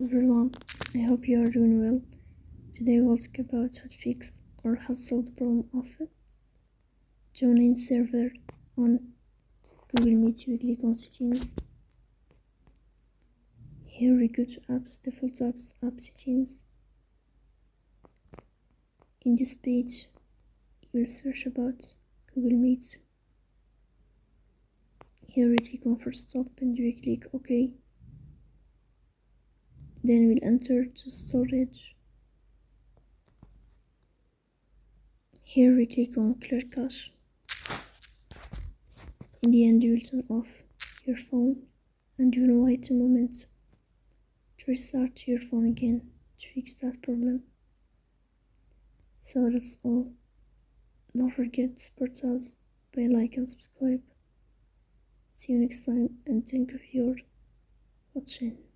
Everyone, I hope you are doing well. Today we'll talk about how to fix or how to solve the problem of join-in server on Google Meet. You click on settings. Here we go to apps, default apps, app settings. In this page, you'll search about Google Meet. Here we click on first stop and we click OK. Then we'll enter to storage. Here we click on clear cache. In the end, you will turn off your phone and you will wait a moment to restart your phone again to fix that problem. So that's all. Don't forget to support us by like and subscribe. See you next time and thank you for watching.